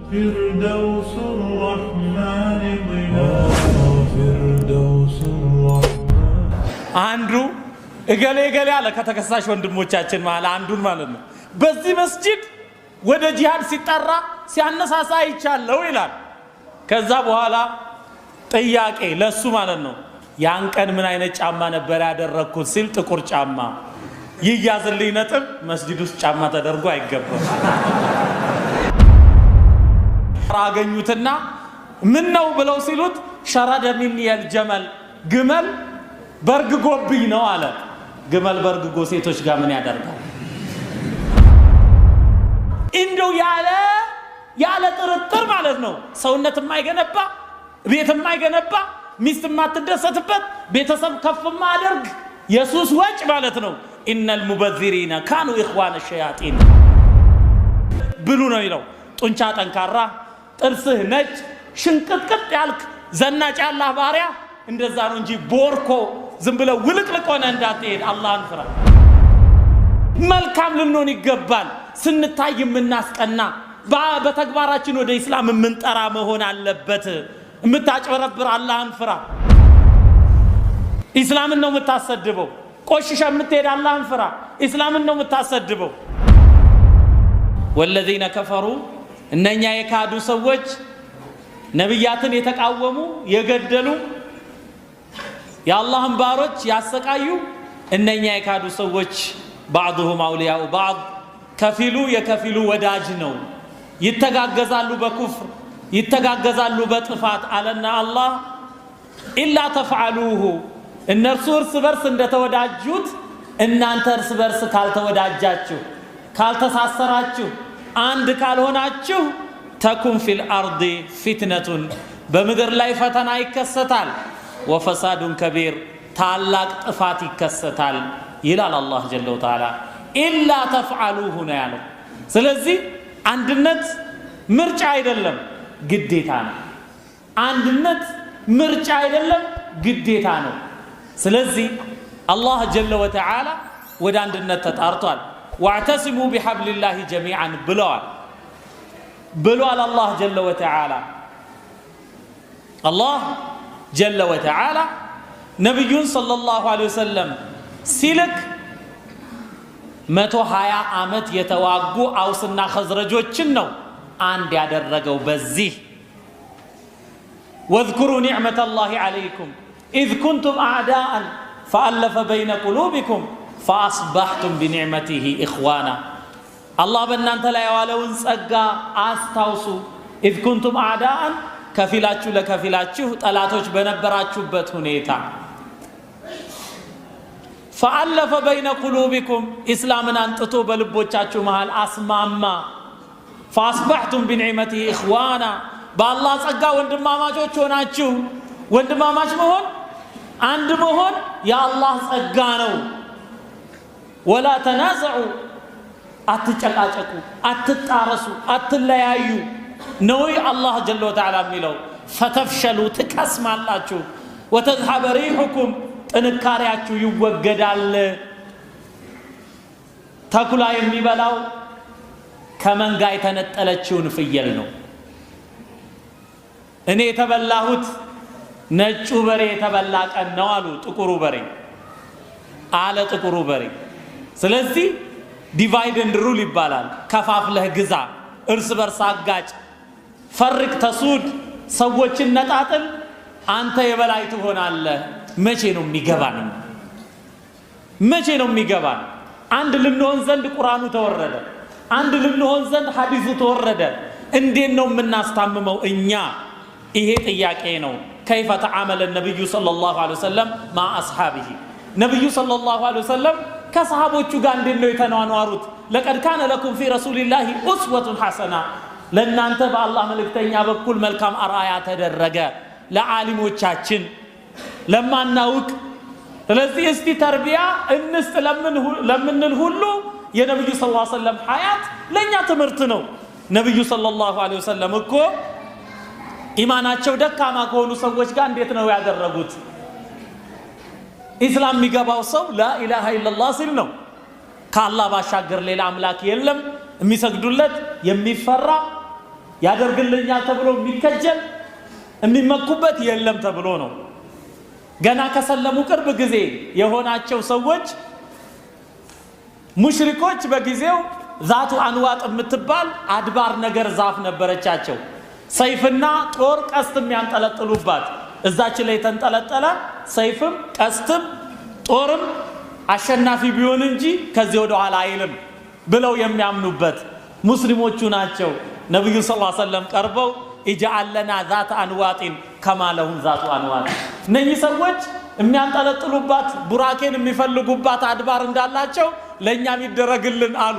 فردوس الرحمن فردوس الرحمن አንዱ እገሌ አለ ከተከሳሽ ወንድሞቻችን ማለት አንዱን ማለት ነው። በዚህ መስጂድ ወደ ጂሃድ ሲጠራ ሲያነሳሳ ይቻለው ይላል። ከዛ በኋላ ጥያቄ ለሱ ማለት ነው ያን ቀን ምን አይነት ጫማ ነበር ያደረኩት ሲል ጥቁር ጫማ ይያዝልኝ ነጥብ መስጂድ ውስጥ ጫማ ተደርጎ አይገባም። አገኙትና ምን ነው ብለው ሲሉት ሸረደ ሚኒ الجمل ግመል በርግጎብኝ ነው አለ። ግመል በርግጎ ሴቶች ጋር ምን ያደርጋል? እንደው ያለ ጥርጥር ማለት ነው ሰውነት የማይገነባ ቤት የማይገነባ ሚስት የማትደሰትበት ቤተሰብ ከፍ ማድረግ ኢየሱስ ወጭ ማለት ነው። ኢነል ሙበዚሪና ካኑ ኢኽዋነ ሸያጢን ብሉ ነው ይለው። ጡንቻ ጠንካራ ጥርስህ ነጭ ሽንቅጥቅጥ ያልክ ዘናጭ ያላህ ባሪያ እንደዛ ነው እንጂ ቦርኮ ዝም ብለው ውልቅልቅ ሆነ እንዳትሄድ አላህን ፍራ። መልካም ልንሆን ይገባል። ስንታይ የምናስቀና በተግባራችን ወደ እስላም የምንጠራ መሆን አለበት። የምታጭበረብር አላህን ፍራ። እስላምን ነው የምታሰድበው። ቆሽሸ የምትሄድ አላህን ፍራ። እስላምን ነው የምታሰድበው። ወለዚነ ከፈሩ እነኛ የካዱ ሰዎች ነብያትን የተቃወሙ የገደሉ የአላህን ባሮች ያሰቃዩ እነኛ የካዱ ሰዎች بعضهم اولياء بعض ከፊሉ የከፊሉ ወዳጅ ነው። ይተጋገዛሉ በኩፍር ይተጋገዛሉ በጥፋት አለና አላህ ኢላ ተፍዓሉሁ እነርሱ እርስ በርስ እንደተወዳጁት እናንተ እርስ በርስ ካልተወዳጃችሁ ካልተሳሰራችሁ አንድ ካልሆናችሁ ተኩን ፊል አርዲ ፊትነቱን በምድር ላይ ፈተና ይከሰታል። ወፈሳዱን ከቢር ታላቅ ጥፋት ይከሰታል ይላል አላህ ጀለ ወተዓላ። ኢላ ተፍዓሉሁ ነው ያለው። ስለዚህ አንድነት ምርጫ አይደለም ግዴታ ነው። አንድነት ምርጫ አይደለም ግዴታ ነው። ስለዚህ አላህ ጀለ ወተዓላ ወደ አንድነት ተጣርቷል። ዋዕተሲሙ ቢሐብሊላሂ ጀሚዓን ብሏል አላህ ጀለ ወተዓላ። አላህ ጀለ ወተዓላ ነቢዩን ሰለላሁ ዐለይሂ ወሰለም ሲልክ 120 ዓመት የተዋጉ አውስና ኸዝረጆችን ነው አንድ ያደረገው። በዚህ ወዝኩሩ ኒዕመተላሂ ዐለይኩም ኢዝ ኩንቱም አዕዳአን ፈአለፈ በይነ ቁሉቢኩም ፈአስባሕቱም ቢኒዕመቲሂ ኢኽዋና። አላህ በእናንተ ላይ የዋለውን ጸጋ አስታውሱ። ኢዝ ኩንቱም አዕዳአን ከፊላችሁ ለከፊላችሁ ጠላቶች በነበራችሁበት ሁኔታ ፈአለፈ በይነ ቁሉቢኩም ኢስላምን አንጥቶ በልቦቻችሁ መሃል አስማማ። ፈአስባሕቱም ቢኒዕመቲሂ ኢኽዋና በአላህ ጸጋ ወንድማማቾች ሆናችሁ። ወንድማማች መሆን አንድ መሆን የአላህ ጸጋ ነው። ወላ ተናዘዑ አትጨቃጨቁ፣ አትጣረሱ፣ አትለያዩ ነው አላህ ጀለ ወተዓላ የሚለው። ፈተፍሸሉ ትከስማላችሁ፣ ወተዝሀበ ሪሑኩም ጥንካሬያችሁ ይወገዳል። ተኩላ የሚበላው ከመንጋ የተነጠለችውን ፍየል ነው። እኔ የተበላሁት ነጩ በሬ የተበላ ቀን ነው አሉ ጥቁሩ በሬ አለ ጥቁሩ በሬ። ስለዚህ ዲቫይድ ኤንድ ሩል ይባላል። ከፋፍለህ ግዛ፣ እርስ በርስ አጋጭ፣ ፈርቅ ተሱድ፣ ሰዎችን ነጣጥል፣ አንተ የበላይ ትሆናለህ። መቼ ነው የሚገባን? መቼ ነው የሚገባን? አንድ ልንሆን ዘንድ ቁርአኑ ተወረደ፣ አንድ ልንሆን ዘንድ ሐዲሱ ተወረደ። እንዴት ነው የምናስታምመው እኛ? ይሄ ጥያቄ ነው። ከይፈ ተዓመለ ነብዩ ሰለላሁ ዐለይሂ ወሰለም ማ አስሐቢሂ ነብዩ ሰለላሁ ዐለይሂ ወሰለም ከሰሃቦቹ ጋር እንዴት ነው የተኗኗሩት? ለቀድ ካነ ለኩም ፊ ረሱሊላሂ ኡስወቱን ሐሰና ለእናንተ በአላህ መልእክተኛ በኩል መልካም አርአያ ተደረገ። ለዓሊሞቻችን ለማናውቅ ስለዚህ እስቲ ተርቢያ እንስጥ ለምንል ሁሉ የነብዩ ሰለላሁ ዐለይሂ ወሰለም ሐያት ለኛ ትምህርት ነው። ነብዩ ሰለላሁ ዐለይሂ ወሰለም እኮ ኢማናቸው ደካማ ከሆኑ ሰዎች ጋር እንዴት ነው ያደረጉት? ኢስላም የሚገባው ሰው ላኢላሃ ኢላላህ ሲል ነው። ከአላህ ባሻገር ሌላ አምላክ የለም የሚሰግዱለት የሚፈራ ያደርግልኛል ተብሎ የሚከጀል የሚመኩበት የለም ተብሎ ነው። ገና ከሰለሙ ቅርብ ጊዜ የሆናቸው ሰዎች ሙሽሪኮች በጊዜው ዛቱ አንዋጥ የምትባል አድባር ነገር ዛፍ ነበረቻቸው። ሰይፍና ጦር ቀስትም ያንጠለጥሉባት እዛች ላይ ተንጠለጠለ። ሰይፍም ቀስትም ጦርም አሸናፊ ቢሆን እንጂ ከዚህ ወደ ኋላ አይልም ብለው የሚያምኑበት ሙስሊሞቹ ናቸው። ነብዩ ሰለላሁ ዐለይሂ ወሰለም ቀርበው ኢጅዐል ለና ዛተ አንዋጢን ከማ ለሁም ዛቱ አንዋጥ፣ እነኚህ ሰዎች የሚያንጠለጥሉባት ቡራኬን የሚፈልጉባት አድባር እንዳላቸው ለእኛም ይደረግልን አሉ።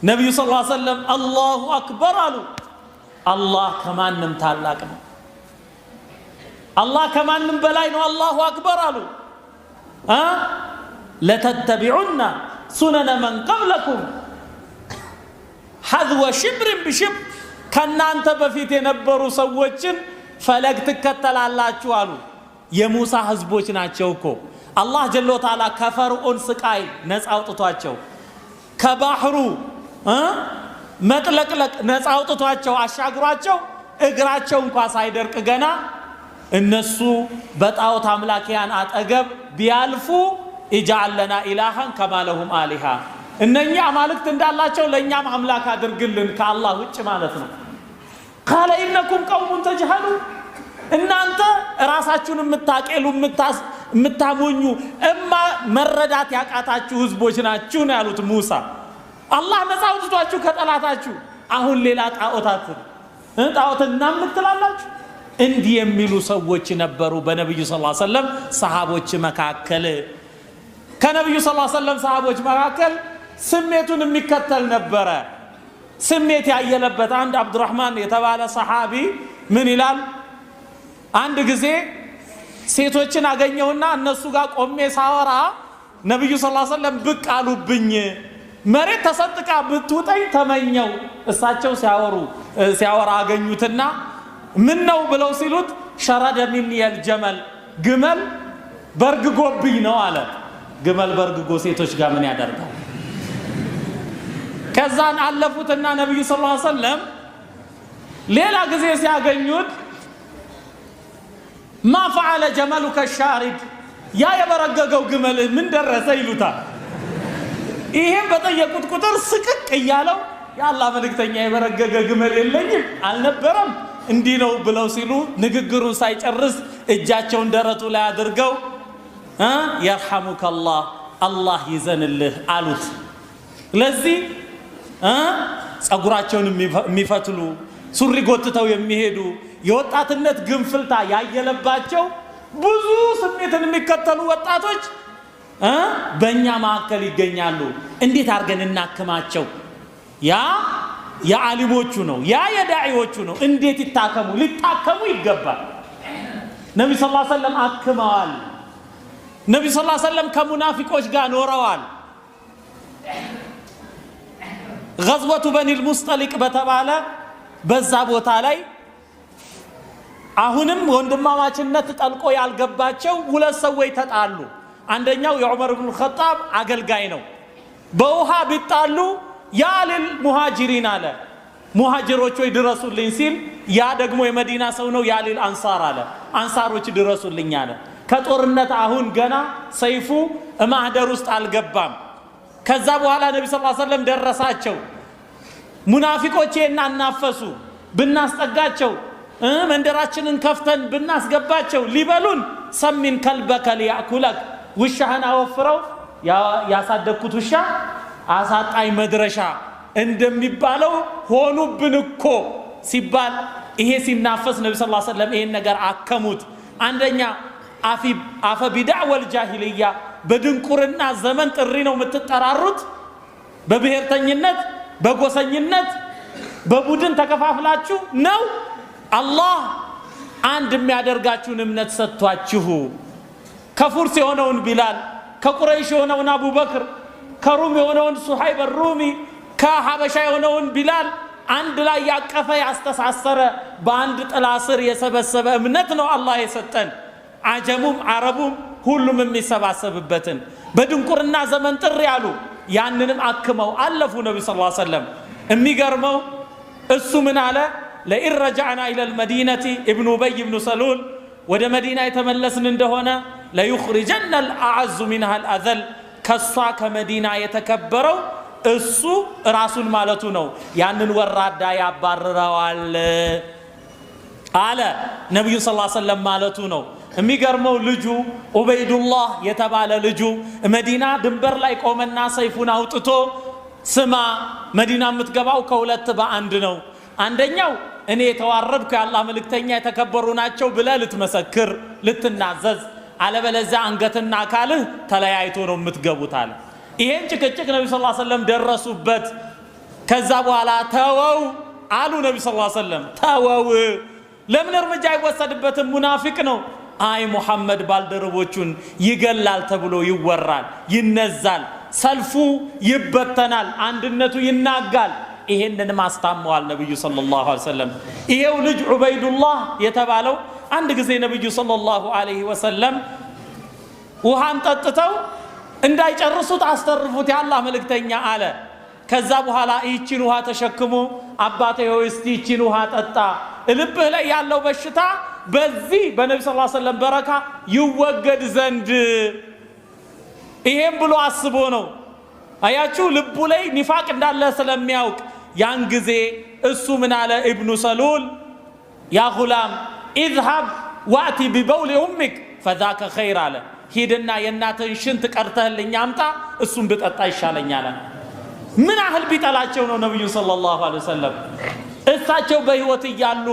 ነብዩ ሰለላሁ ዐለይሂ ወሰለም አላሁ አክበር አሉ። አላህ ከማንም ታላቅ ነው። አላህ ከማንም በላይ ነው። አላሁ አክበር አሉ። ለተተቢዑና ሱነነ መን ቀብለኩም ሐዝወ ሽብርን ብሽብር፣ ከናንተ በፊት የነበሩ ሰዎችን ፈለግ ትከተላላችሁ አሉ። የሙሳ ህዝቦች ናቸው እኮ አላህ ጀለ ወተዓላ ከፈርዖን ስቃይ ነፃ አውጥቷቸው ከባህሩ መጥለቅለቅ ነፃ አውጥቷቸው አሻግሯቸው እግራቸው እንኳን ሳይደርቅ ገና እነሱ በጣዖት አምላኪያን አጠገብ ቢያልፉ ኢጅዐል ለና ኢላሃን ከማ ለሁም አሊሃ፣ እነኛ አማልክት እንዳላቸው ለኛም አምላክ አድርግልን ከአላህ ውጭ ማለት ነው። ቃለ ኢነኩም ቀውሙን ተጅሀሉ፣ እናንተ ራሳችሁን የምታቀሉ የምታሞኙ መረዳት ያቃታችሁ ህዝቦች ናችሁ ነው ያሉት ሙሳ። አላህ ነፃ አውጥቷችሁ ከጠላታችሁ አሁን ሌላ ጣዖትን እናምልክ ትላላችሁ? እንዲህ የሚሉ ሰዎች ነበሩ በነብዩ ሰለላሁ ዐለይሂ ወሰለም ሰሃቦች መካከል። ከነብዩ ሰለላሁ ዐለይሂ ወሰለም ሰሃቦች መካከል ስሜቱን የሚከተል ነበረ። ስሜት ያየለበት አንድ አብዱራህማን የተባለ ሰሃቢ ምን ይላል? አንድ ጊዜ ሴቶችን አገኘውና እነሱ ጋር ቆሜ ሳወራ ነብዩ ሰለላሁ ዐለይሂ ወሰለም ብቅ አሉብኝ። መሬት ተሰጥቃ ብትውጠኝ ተመኘው። እሳቸው ሲያወራ አገኙትና ምን ነው ብለው ሲሉት ሸረደ ሚኒ የልጀመል፣ ግመል በርግጎብኝ ነው አለ። ግመል በርግጎ ሴቶች ጋር ምን ያደርጋል? ከዛን አለፉትና ነብዩ ሰለላሁ ዐለይሂ ወሰለም ሌላ ጊዜ ሲያገኙት ማ ፈዐለ ጀመሉከ ሻሪድ፣ ያ የበረገገው ግመል ምን ደረሰ ይሉታል። ይሄን በጠየቁት ቁጥር ስቅቅ እያለው የአላህ መልእክተኛ የበረገገ ግመል የለኝም አልነበረም እንዲህ ነው ብለው ሲሉ ንግግሩን ሳይጨርስ እጃቸውን ደረቱ ላይ አድርገው የርሐሙከላህ አላህ ይዘንልህ አሉት። ስለዚህ ጸጉራቸውን የሚፈትሉ ሱሪ ጎትተው የሚሄዱ የወጣትነት ግንፍልታ ያየለባቸው ብዙ ስሜትን የሚከተሉ ወጣቶች በእኛ መካከል ይገኛሉ። እንዴት አድርገን እናክማቸው? ያ የዓሊሞቹ ነው፣ ያ የዳዒዎቹ ነው። እንዴት ይታከሙ? ሊታከሙ ይገባል። ነቢ ሰለላሁ ዐለይሂ ወሰለም አክመዋል። ነቢ ሰለላሁ ዐለይሂ ወሰለም ከሙናፊቆች ጋር ኖረዋል። ገዝወቱ በኒል ሙስጠሊቅ በተባለ በዛ ቦታ ላይ አሁንም ወንድማማችነት ጠልቆ ያልገባቸው ሁለት ሰዎች ተጣሉ። አንደኛው የዑመር ኢብኑ ኸጣብ አገልጋይ ነው። በውሃ ቢጣሉ ያ ሊል ሙሃጅሪን አለ፣ ሙሃጅሮች ወይ ድረሱልኝ ሲል፣ ያ ደግሞ የመዲና ሰው ነው፣ ያ ሊል አንሳር አለ፣ አንሳሮች ድረሱልኝ አለ። ከጦርነት አሁን ገና ሰይፉ ማህደር ውስጥ አልገባም። ከዛ በኋላ ነቢ ሰለላሁ ዐለይሂ ወሰለም ደረሳቸው። ሙናፊቆቼ እናናፈሱ ብናስጠጋቸው መንደራችንን ከፍተን ብናስገባቸው ሊበሉን ሰሚን ከልበከ ሊያኩለክ፣ ውሻህን አወፍረው ያሳደግኩት ውሻ አሳጣኝ መድረሻ እንደሚባለው ሆኑብን እኮ ሲባል ይሄ ሲናፈስ ነቢ ሰለላሁ ዐለይሂ ወሰለም ይሄን ነገር አከሙት። አንደኛ አፈ ቢድዕ ወልጃሂልያ፣ በድንቁርና ዘመን ጥሪ ነው የምትጠራሩት? በብሔርተኝነት በጎሰኝነት በቡድን ተከፋፍላችሁ ነው? አላህ አንድ የሚያደርጋችሁን እምነት ሰጥቷችሁ ከፉርስ የሆነውን ቢላል፣ ከቁረይሽ የሆነውን አቡበክር፣ ከሩም የሆነውን ሱሐይብ ሩሚ፣ ከሐበሻ የሆነውን ቢላል አንድ ላይ ያቀፈ ያስተሳሰረ በአንድ ጥላ ስር የሰበሰበ እምነት ነው አላህ የሰጠን። አጀሙም አረቡም ሁሉም የሚሰባሰብበትን በድንቁርና ዘመን ጥሪ ያሉ ያንንም አክመው አለፉ ነቢ ሰለላሁ ዐለይሂ ወሰለም። የሚገርመው እሱ ምን አለ? ለኢን ረጃዕና ኢለል መዲነቲ ኢብኑ ኡበይ ኢብኑ ሰሉል ወደ መዲና የተመለስን እንደሆነ ለዩኽሪጀና አልአዐዙ ሚንሃ አልአዘል ከሷ ከመዲና የተከበረው እሱ ራሱን ማለቱ ነው ያንን ወራዳ ያባረረዋል አለ ነብዩ ሰለላሁ ዐለይሂ ወሰለም ማለቱ ነው። የሚገርመው ልጁ ኡበይዱላህ የተባለ ልጁ መዲና ድንበር ላይ ቆመና ሰይፉን አውጥቶ ስማ መዲና የምትገባው ከሁለት በአንድ ነው፣ አንደኛው እኔ የተዋረድኩ የአላህ መልእክተኛ የተከበሩ ናቸው ብለህ ልትመሰክር ልትናዘዝ፣ አለበለዚያ አንገትና አካልህ ተለያይቶ ነው የምትገቡት አለ። ይሄን ጭቅጭቅ ነብዩ ሰለላሁ ዐለይሂ ወሰለም ደረሱበት። ከዛ በኋላ ተወው አሉ ነብዩ ሰለላሁ ዐለይሂ ወሰለም። ተወው ለምን እርምጃ አይወሰድበትም? ሙናፊቅ ነው። አይ ሙሐመድ ባልደረቦቹን ይገላል ተብሎ ይወራል፣ ይነዛል፣ ሰልፉ ይበተናል፣ አንድነቱ ይናጋል። ይሄንን ማስታመዋል ነብዩ ሰለላሁ ዐለይሂ ወሰለም። ይሄው ልጅ ዑበይዱላህ የተባለው አንድ ጊዜ ነብዩ ሰለላሁ ዐለይሂ ወሰለም ውሃን ጠጥተው እንዳይጨርሱት አስተርፉት የአላህ መልእክተኛ አለ። ከዛ በኋላ ይህችን ውሃ ተሸክሞ አባቴ ሆይ እስቲ ይህችን ውሃ ጠጣ፣ ልብህ ላይ ያለው በሽታ በዚህ በነብዩ ሰለላሁ ዐለይሂ ወሰለም በረካ ይወገድ ዘንድ ይሄን ብሎ አስቦ ነው። አያችሁ ልቡ ላይ ኒፋቅ እንዳለ ስለሚያውቅ ያን ጊዜ እሱ ምን አለ? ኢብኑ ሰሉል ያ ጉላም ኢዝሀብ ወአቲ ቢበውሊ ኡሚክ ፈዛከ ኸይር አለ። ሂድና የእናትህን ሽንት ቀርተህልኝ አምጣ፣ እሱን ብጠጣ ይሻለኛል። ምን ያህል ቢጠላቸው ነው ነብዩ ሰለላሁ ዐለይሂ ወሰለም። እሳቸው በህይወት እያሉ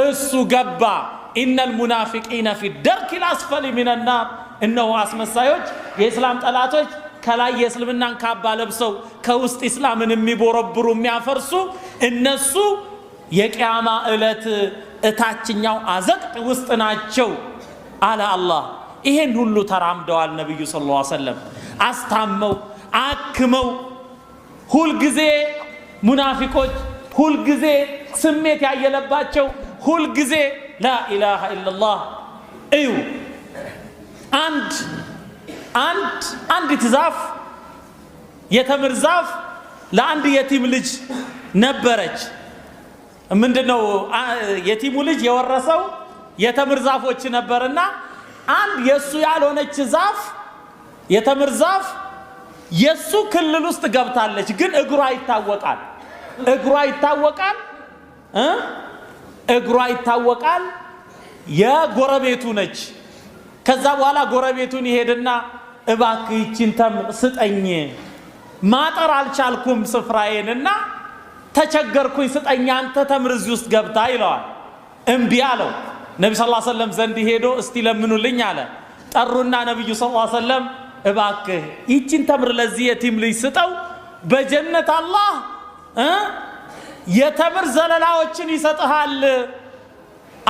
እሱ ገባ። ኢነል ሙናፊቂነ ፊ ደርኪል አስፈሊ ሚነን ናር፣ እነሆ አስመሳዮች የእስላም ጠላቶች ከላይ የእስልምናን ካባ ለብሰው ከውስጥ እስላምን የሚቦረብሩ የሚያፈርሱ እነሱ የቂያማ ዕለት እታችኛው አዘቅት ውስጥ ናቸው አለ አላህ። ይሄን ሁሉ ተራምደዋል ነብዩ ሰለላሁ ዐለይሂ ወሰለም አስታመው አክመው። ሁልጊዜ ሙናፊቆች ሁልጊዜ ስሜት ያየለባቸው ሁልጊዜ ላኢላሃ ኢላላህ እዩ። አንዲት ዛፍ የተምር ዛፍ ለአንድ የቲም ልጅ ነበረች። ምንድነው የቲሙ ልጅ የወረሰው የተምር ዛፎች ነበርና አንድ የሱ ያልሆነች ዛፍ የተምር ዛፍ የሱ ክልል ውስጥ ገብታለች። ግን እግሯ ይታወቃል የጎረቤቱ ነች። ከዛ በኋላ ጎረቤቱን ይሄድና እባክህ ይቺን ተምር ስጠኝ፣ ማጠር አልቻልኩም ስፍራዬንና ተቸገርኩኝ፣ ስጠኝ አንተ ተምር እዚህ ውስጥ ገብታ ይለዋል። እምቢ አለው። ነቢ ሰለላሁ ዐለይሂ ወሰለም ዘንድ ሄዶ እስቲ ለምኑልኝ አለ። ጠሩና ነብዩ ሰለላሁ ዐለይሂ ወሰለም እባክህ ይቺን ተምር ለዚህ የቲም ልጅ ስጠው፣ በጀነት አላህ የተምር ዘለላዎችን ይሰጥሃል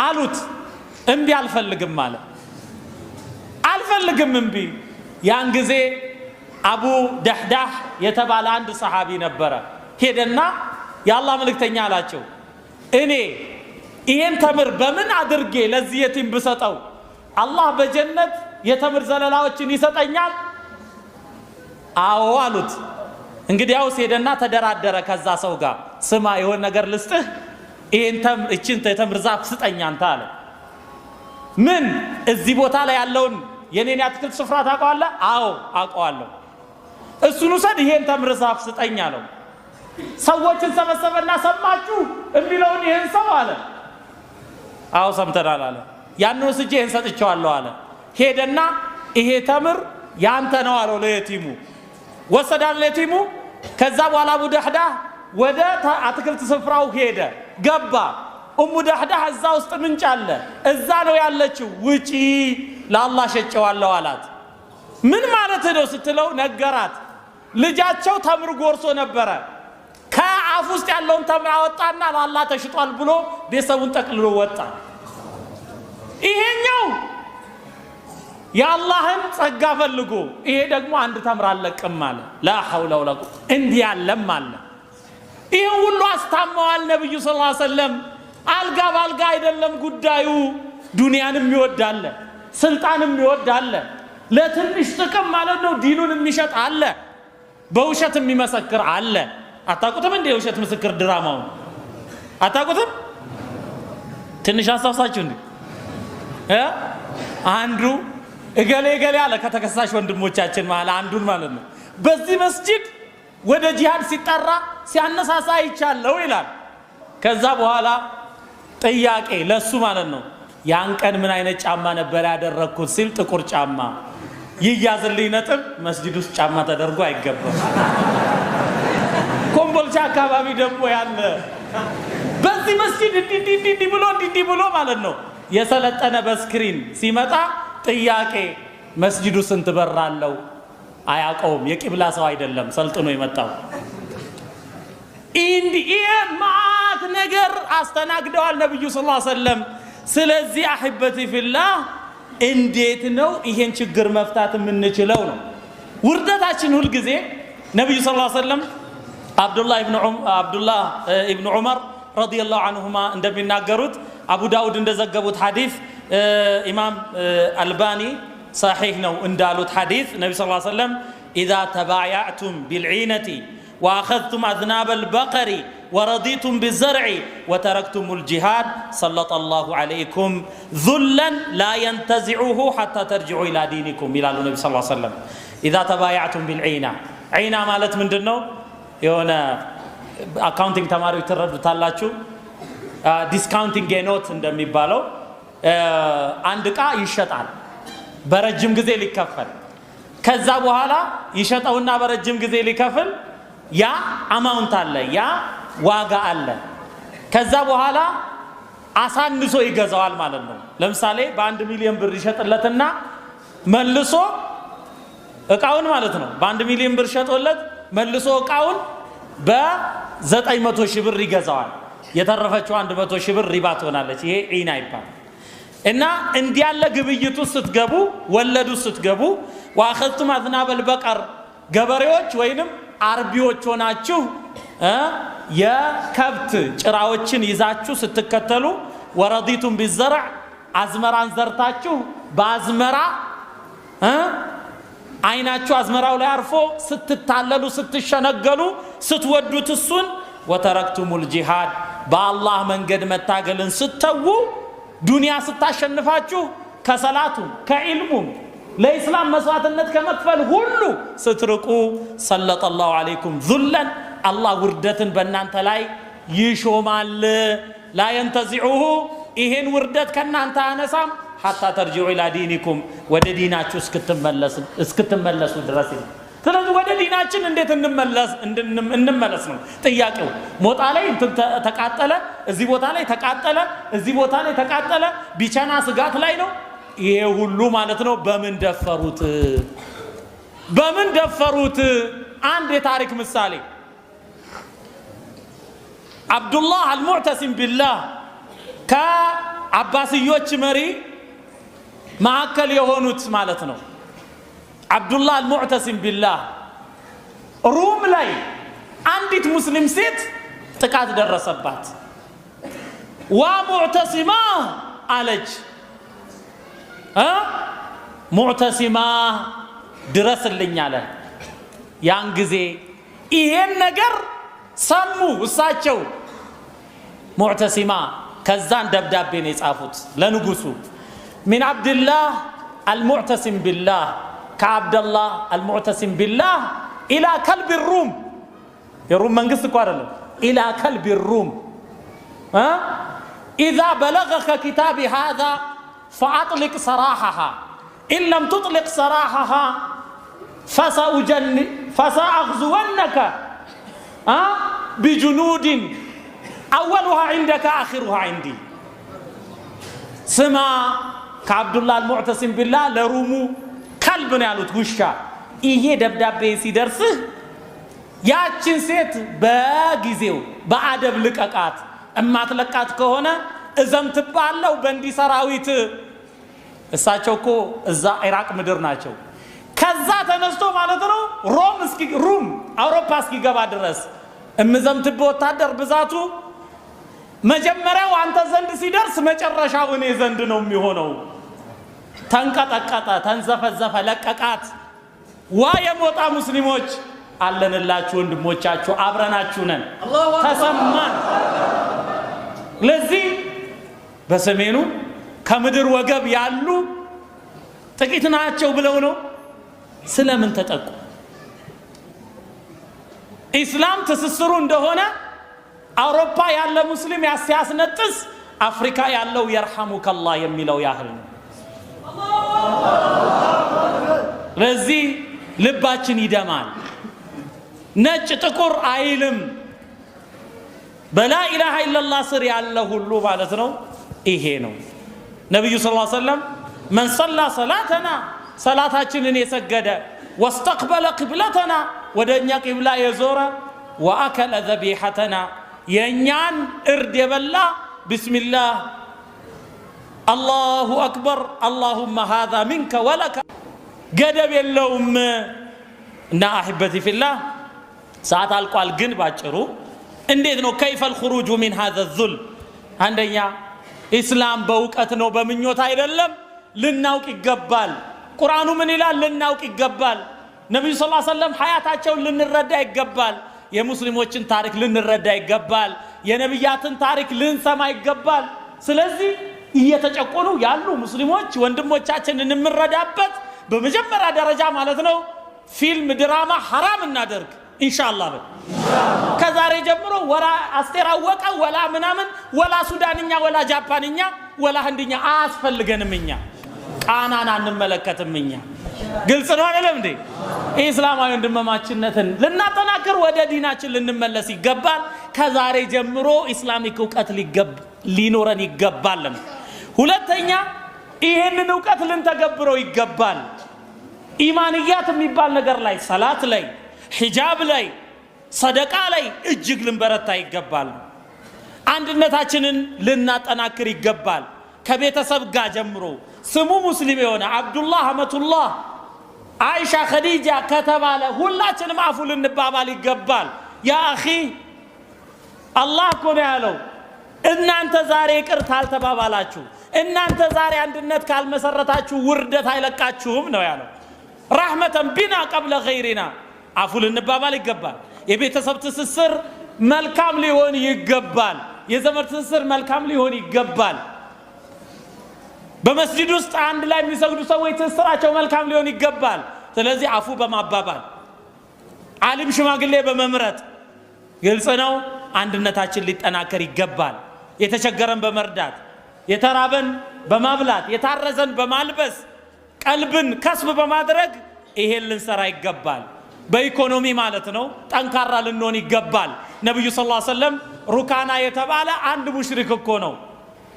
አሉት። እምቢ አልፈልግም አለ። አልፈልግም እምቢ። ያን ጊዜ አቡ ደህዳህ የተባለ አንድ ሰሃቢ ነበረ። ሄደና የአላህ መልእክተኛ አላቸው፣ እኔ ይሄን ተምር በምን አድርጌ ለዚህ የቲም ብሰጠው አላህ በጀነት የተምር ዘለላዎችን ይሰጠኛል? አዎ አሉት። እንግዲያውስ ሄደና ተደራደረ ከዛ ሰው ጋር። ስማ የሆነ ነገር ልስጥህ፣ ይህችን የተምር ዛፍ ስጠኝ አንተ አለ። ምን እዚህ ቦታ ላይ ያለውን የኔን የአትክልት ስፍራ ታውቀዋለህ? አዎ አውቀዋለሁ። እሱን ውሰድ፣ ይሄን ተምር ዛፍ ስጠኝ አለው። ሰዎችን ሰበሰበና ሰማችሁ የሚለውን ይህን ሰው አለ። አዎ ሰምተናል አለ። ያን ወስጄ ይህን ሰጥቼዋለሁ አለ። ሄደና ይሄ ተምር ያንተ ነው አለው ለየቲሙ። ወሰዳል ለየቲሙ። ከዛ በኋላ አቡ ደህዳ ወደ አትክልት ስፍራው ሄደ፣ ገባ። ኡሙ ደህዳ እዛ ውስጥ ምንጭ አለ፣ እዛ ነው ያለችው። ውጪ ለአላህ ሸጨዋለሁ አላት። ምን ማለት ነው ስትለው ነገራት። ልጃቸው ተምር ጎርሶ ነበረ። ከአፍ ውስጥ ያለውን ተምር አወጣና ለአላህ ተሽጧል ብሎ ቤተሰቡን ጠቅልሎ ወጣ። ይሄኛው የአላህን ጸጋ ፈልጎ፣ ይሄ ደግሞ አንድ ተምር አለቅም አለ። ላ ሐውለ ወላ ቁወተ። እንዲህ ያለም አለ። ይሄን ሁሉ አስታመዋል ነብዩ ሰለላሁ ዐለይሂ ወሰለም። አልጋ ባልጋ አይደለም ጉዳዩ። ዱንያንም ይወዳል፣ ስልጣንም ይወዳል። ለትንሽ ጥቅም ማለት ነው ዲኑን የሚሸጥ አለ፣ በውሸት የሚመሰክር አለ። አታውቁትም እንዴ የውሸት ምስክር ድራማውን? አታውቁትም? ትንሽ አሳውሳችሁ እንዴ አንዱ እገሌ አለ ከተከሳሽ ወንድሞቻችን ማለት አንዱን ማለት ነው። በዚህ መስጂድ ወደ ጂሃድ ሲጠራ ሲያነሳሳ ይቻለው ይላል። ከዛ በኋላ ጥያቄ ለሱ ማለት ነው ያን ቀን ምን አይነት ጫማ ነበር ያደረኩት ሲል ጥቁር ጫማ ይያዝልኝ ነጥብ መስጂድ ውስጥ ጫማ ተደርጎ አይገባም። ኮምቦልቻ አካባቢ ደግሞ ያለ በዚህ መስጂድ እንዲህ ብሎ ማለት ነው የሰለጠነ በስክሪን ሲመጣ ጥያቄ መስጂዱ ስንት በር አለው አያውቀውም። የቂብላ ሰው አይደለም ሰልጥኖ የመጣው። ይሄ ማት ነገር አስተናግደዋል ነብዩ ሰለላሁ ዐለይሂ ወሰለም። ስለዚህ አህበቲ ፊላህ እንዴት ነው ይሄን ችግር መፍታት የምንችለው ነው ውርደታችን። ሁሉ ጊዜ ነብዩ ሰለላሁ ዐለይሂ ወሰለም አብዱላህ ኢብኑ ዑመር ረዲየላሁ ዐንሁማ እንደሚናገሩት አቡ ዳውድ እንደዘገቡት ሐዲስ ኢማም አልባኒ صحيح ነው እንዳሉት ሐዲስ ነብዩ ሰለላሁ ዐለይሂ ወሰለም اذا تبايعتم بالعينة واخذتم اذناب البقر ورضيتم بالزرع وتركتم الجهاد سلط الله عليكم ذلا لا ينتزعه حتى ترجعوا الى دينكم ይላሉ ነብዩ ሰለላሁ ዐለይሂ ወሰለም اذا تبايعتم بالعينة ዒና ማለት ምንድነው? የሆነ አካውንቲንግ ተማሪዎች ትረዱታላችሁ። ዲስካውንቲንግ ጌኖት እንደሚባለው አንድ ዕቃ ይሸጣል በረጅም ጊዜ ሊከፈል፣ ከዛ በኋላ ይሸጠውና በረጅም ጊዜ ሊከፍል ያ አማውንት አለ፣ ያ ዋጋ አለ። ከዛ በኋላ አሳንሶ ይገዛዋል ማለት ነው። ለምሳሌ በ1 ሚሊዮን ብር ይሸጥለትና መልሶ ዕቃውን ማለት ነው በ1 ሚሊዮን ብር ሸጦለት መልሶ ዕቃውን በ900 ሺህ ብር ይገዛዋል። የተረፈችው 100 ሺህ ብር ሪባ ትሆናለች። ይሄ ዒና ይባላል። እና እንዲያለ ግብይቱ ስትገቡ ወለዱ ስትገቡ واخذتم اذناب البقر ገበሬዎች ወይንም አርቢዎች ሆናችሁ የከብት ጭራዎችን ይዛችሁ ስትከተሉ ወረዲቱም بالزرع አዝመራን ዘርታችሁ በአዝመራ አይናችሁ አዝመራው ላይ አርፎ ስትታለሉ ስትሸነገሉ ስትወዱት እሱን وتركتم الجهاد በአላህ መንገድ መታገልን ስተው ዱንያ ስታሸንፋችሁ ከሰላቱም ከኢልሙም ለኢስላም መስዋዕትነት ከመክፈል ሁሉ ስትርቁ ሰለጠ الله عليكم ذلا አላህ ውርደትን በእናንተ ላይ ይሾማል። لا ينتزعه ይሄን ውርደት ከናንተ አነሳም حتى ترجعوا الى دينكم ወደ ዲናችሁ እስክትመለሱ ድረስ። ስለዚህ ወደ ዲናችን እንዴት እንመለስ ነው ጥያቄው። ሞጣ ላይ ተቃጠለ፣ እዚህ ቦታ ላይ ተቃጠለ፣ እዚህ ቦታ ላይ ተቃጠለ፣ ቢቸና ስጋት ላይ ነው። ይሄ ሁሉ ማለት ነው በምን ደፈሩት? አንድ የታሪክ ምሳሌ አብዱላህ አልሙዕተሲም ቢላህ ከአባስዮች መሪ ማዕከል የሆኑት ማለት ነው። አብዱላህ አልሙዕተሲም ቢላህ ሩም ላይ አንዲት ሙስሊም ሴት ጥቃት ደረሰባት። ዋ ሙዕተሲማ አለች፣ ሙዕተሲማ ድረስልኝ አለ። ያን ጊዜ ይሄን ነገር ሰሙ እሳቸው ሙዕተሲማ። ከዛን ደብዳቤ ነው የጻፉት ለንጉሱ ሚን አብድላህ አልሙዕተሲም ቢላህ ከአብደላህ አልሙዕተሲም ቢላህ ኢላ ከልብ ሩም። የሩም መንግስት እኮ አይደለም። ኢላ ከልብ ሩም ኢዛ በለገከ ኪታቢ ሃዛ ፈአጥሊቅ ሰራሐሃ ኢን ለም ትጥሊቅ ሰራሐሃ ፈሰአኽዙወነከ ቢጁኑድን አወሉሃ ዒንደከ አኺሩሃ ዒንዲ። ስማ ከአብዱላህ አልሙዕተሲም ቢላህ ለሩሙ ከልብ ነው ያሉት ውሻ። ይሄ ደብዳቤ ሲደርስህ ያችን ሴት በጊዜው በአደብ ልቀቃት፣ እማትለቃት ከሆነ እዘምትባለው በእንዲህ ሰራዊት። እሳቸው እኮ እዛ ኢራቅ ምድር ናቸው። ከዛ ተነስቶ ማለት ነው ሩም አውሮፓ እስኪገባ ድረስ እምዘምትበት ወታደር ብዛቱ መጀመሪያው አንተ ዘንድ ሲደርስ መጨረሻው እኔ ዘንድ ነው የሚሆነው። ተንቀጠቀጠ፣ ተንዘፈዘፈ፣ ለቀቃት። ዋ የሞጣ ሙስሊሞች አለንላችሁ፣ ወንድሞቻችሁ አብረናችሁ ነን። ተሰማን ለዚህ በሰሜኑ ከምድር ወገብ ያሉ ጥቂት ናቸው ብለው ነው ስለምን ተጠቁ? ኢስላም ትስስሩ እንደሆነ አውሮፓ ያለ ሙስሊም ያስያስነጥስ አፍሪካ ያለው የርሐሙከላህ የሚለው ያህል ነው። ለዚህ ልባችን ይደማል። ነጭ ጥቁር አይልም። በላ ኢላሃ ኢለላህ ስር ያለ ሁሉ ማለት ነው ይሄ ነው። ነብዩ ሰለላሁ ዐለይሂ ወሰለም መን ሰላ ሰላተና ሰላታችንን የሰገደ ወስተቅበለ ቂብለተና ወደኛ ቂብላ የዞረ ወአከለ ዘቢሐተና የኛን እርድ የበላ ቢስሚላህ አላሁ አክበር አላሁመ ሃዛ ሚንከ ወለከ ገደብ የለውም። እና አሕበቲ ፊላህ ሰዓት አልቋል። ግን ባጭሩ እንዴት ነው ከይፈል ኹሩጁ ሚን ሃዛ ዙል? አንደኛ ኢስላም በእውቀት ነው በምኞት አይደለም። ልናውቅ ይገባል። ቁርአኑ ምን ይላል? ልናውቅ ይገባል። ነብዩ ሰለላሁ ዐለይሂ ወሰለም ሐያታቸውን ልንረዳ ይገባል። የሙስሊሞችን ታሪክ ልንረዳ ይገባል። የነብያትን ታሪክ ልንሰማ ይገባል። ስለዚህ እየተጨቆኑ ያሉ ሙስሊሞች ወንድሞቻችንን እንምረዳበት በመጀመሪያ ደረጃ ማለት ነው ፊልም ድራማ ሐራም እናደርግ ኢንሻአላህ። ከዛሬ ጀምሮ ወላ አስቴር አወቀ ወላ ምናምን ወላ ሱዳንኛ ወላ ጃፓንኛ ወላ ህንድኛ አያስፈልገንም። እኛ ቃናን አንመለከትም። እኛ ግልጽ ነው አይደለም እንዴ? ኢስላማዊ ወንድማማችነትን ልናጠናክር ወደ ዲናችን ልንመለስ ይገባል። ከዛሬ ጀምሮ ኢስላሚክ ዕውቀት ሊኖረን ይገባል። ሁለተኛ ይሄንን ዕውቀት ልንተገብረው ይገባል። ኢማንያት የሚባል ነገር ላይ ሰላት ላይ ሒጃብ ላይ ሰደቃ ላይ እጅግ ልንበረታ ይገባል። አንድነታችንን ልናጠናክር ይገባል። ከቤተሰብ ጋር ጀምሮ ስሙ ሙስሊም የሆነ አብዱላህ አመቱላህ አይሻ ኸዲጃ ከተባለ ሁላችንም አፉ ልንባባል ይገባል። ያ አኺ አላህ እኮ ነው ያለው እናንተ ዛሬ ይቅርታ አልተባባላችሁ፣ እናንተ ዛሬ አንድነት ካልመሰረታችሁ ውርደት አይለቃችሁም ነው ያለው። ረሕመተን ቢና ቀብለ ገይሪና አፉ ልንባባል ይገባል። የቤተሰብ ትስስር መልካም ሊሆን ይገባል። የዘመድ ትስስር መልካም ሊሆን ይገባል። በመስጂድ ውስጥ አንድ ላይ የሚሰግዱ ሰዎች ትስስራቸው መልካም ሊሆን ይገባል። ስለዚህ አፉ በማባባል ዓሊም ሽማግሌ በመምረጥ ግልጽ ነው አንድነታችን ሊጠናከር ይገባል። የተቸገረን በመርዳት የተራበን በማብላት የታረዘን በማልበስ ቀልብን ከስብ በማድረግ ይሄን ልንሰራ ይገባል። በኢኮኖሚ ማለት ነው ጠንካራ ልንሆን ይገባል። ነብዩ ሰለላሁ ዐለይሂ ወሰለም ሩካና የተባለ አንድ ሙሽሪክ እኮ ነው፣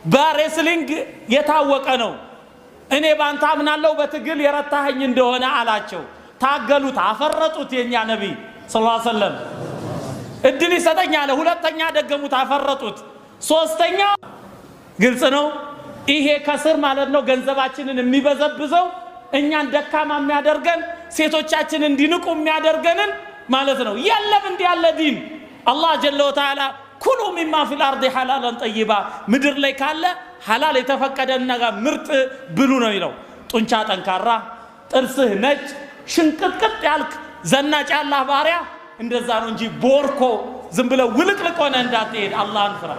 በሬስሊንግ የታወቀ ነው። እኔ ባንተ አምናለሁ በትግል የረታኸኝ እንደሆነ አላቸው። ታገሉት፣ አፈረጡት። የኛ ነብይ ሰለላሁ ዐለይሂ ወሰለም እድል ይሰጠኝ አለ። ሁለተኛ ደገሙት፣ አፈረጡት። ሶስተኛ ግልጽ ነው ይሄ ከስር ማለት ነው ገንዘባችንን የሚበዘብዘው እኛን ደካማ የሚያደርገን ሴቶቻችን እንዲንቁ የሚያደርገንን ማለት ነው። የለም እንዲህ ያለ ዲን አላህ ጀለ ወተዓላ ኩሉ ሚማ ፊል አርዲ ሐላላን ጠይባ ምድር ላይ ካለ ሐላል የተፈቀደን ነገር ምርጥ ብሉ ነው ይለው። ጡንቻ ጠንካራ፣ ጥርስህ ነጭ፣ ሽንቅጥቅጥ ያልክ ዘናጭ ያላህ ባሪያ እንደዛ ነው እንጂ ቦርኮ ዝም ብለ ውልቅልቅ ሆነ እንዳትሄድ አላህን ፍራ።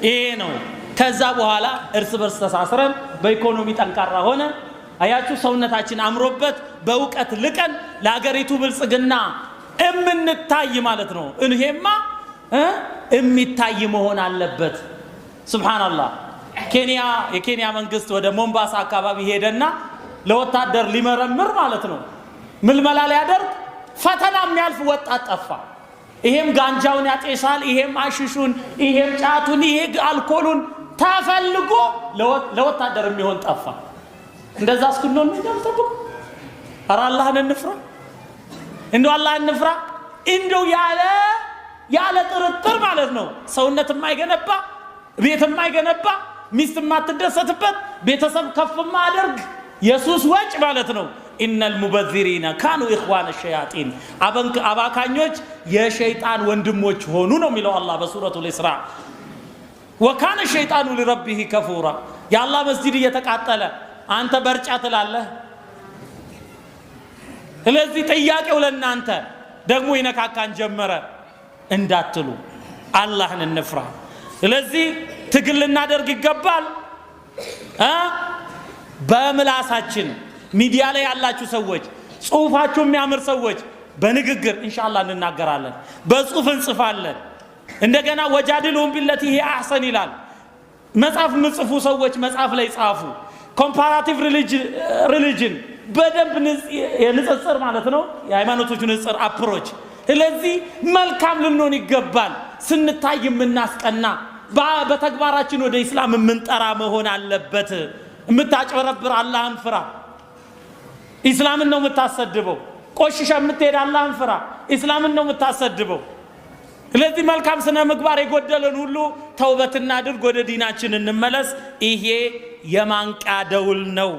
ይሄ ነው። ከዛ በኋላ እርስ በርስ ተሳስረን በኢኮኖሚ ጠንካራ ሆነ አያችሁ ሰውነታችን አምሮበት በእውቀት ልቀን ለሀገሪቱ ብልጽግና እምንታይ ማለት ነው። እንሄማ የሚታይ መሆን አለበት። ሱብሃንአላህ የኬንያ መንግስት ወደ ሞምባሳ አካባቢ ሄደና ለወታደር ሊመረምር ማለት ነው ምልመላ ሊያደርግ ፈተና የሚያልፍ ወጣት ጠፋ። ይሄም ጋንጃውን ያጤሳል፣ ይሄም አሽሹን፣ ይሄም ጫቱን፣ ይሄ አልኮሉን ተፈልጎ ለወታደር የሚሆን ጠፋ። እንደዛ እስክንሆን እንደምጠብቁ ኧረ አላህን እንፍራ፣ እንደው አላህን እንፍራ። እንደው ያለ ጥርጥር ማለት ነው ሰውነት የማይገነባ ቤት የማይገነባ ሚስት የማትደሰትበት ቤተሰብ ከፍ ማደርግ የሱስ ወጭ ማለት ነው። ኢነል ሙበዚሪነ ካኑ ኢኽዋነ ሸያጢን አባካኞች የሸይጣን ወንድሞች ሆኑ ነው የሚለው አላህ በሱረቱል ኢስራ። ወካነ ሸይጣኑ ሊረቢሂ ከፉራ የአላህ መስጂድ እየተቃጠለ አንተ በርጫ ትላለህ። ስለዚህ ጥያቄው ለእናንተ ደግሞ ይነካካን ጀመረ እንዳትሉ አላህን እንፍራ። ስለዚህ ትግል ልናደርግ ይገባል። በምላሳችን ሚዲያ ላይ ያላችሁ ሰዎች፣ ጽሁፋችሁ የሚያምር ሰዎች በንግግር ኢንሻአላህ እንናገራለን፣ በጽሁፍ እንጽፋለን። እንደገና ወጃድሉሁም ቢለቲ ሂየ አሕሰን ይላል። መጽሐፍ ምጽፉ ሰዎች መጽሐፍ ላይ ጻፉ። ኮምፓራቲቭ ሪሊጅን በደንብ የንጽጽር ማለት ነው፣ የሃይማኖቶቹ ንጽጽር አፕሮች። ስለዚህ መልካም ልንሆን ይገባል። ስንታይ የምናስቀና በተግባራችን ወደ ኢስላም የምንጠራ መሆን አለበት። የምታጭበረብር አላህን ፍራ። ኢስላምን ነው የምታሰድበው። ቆሽሻ የምትሄድ አላህን ፍራ። ኢስላምን ነው የምታሰድበው። ስለዚህ መልካም ስነ ምግባር የጎደለን ሁሉ ተውበት እናድርግ፣ ወደ ዲናችን እንመለስ። ይሄ የማንቂያ ደውል ነው።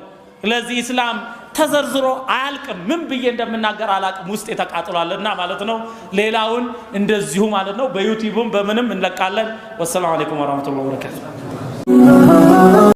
ስለዚህ ኢስላም ተዘርዝሮ አያልቅም። ምን ብዬ እንደምናገር አላቅም፣ ውስጥ የተቃጥሏልና ማለት ነው። ሌላውን እንደዚሁ ማለት ነው በዩቲዩብም በምንም እንለቃለን። ወሰላሙ አለይኩም ወራህመቱላሂ ወበረካቱ።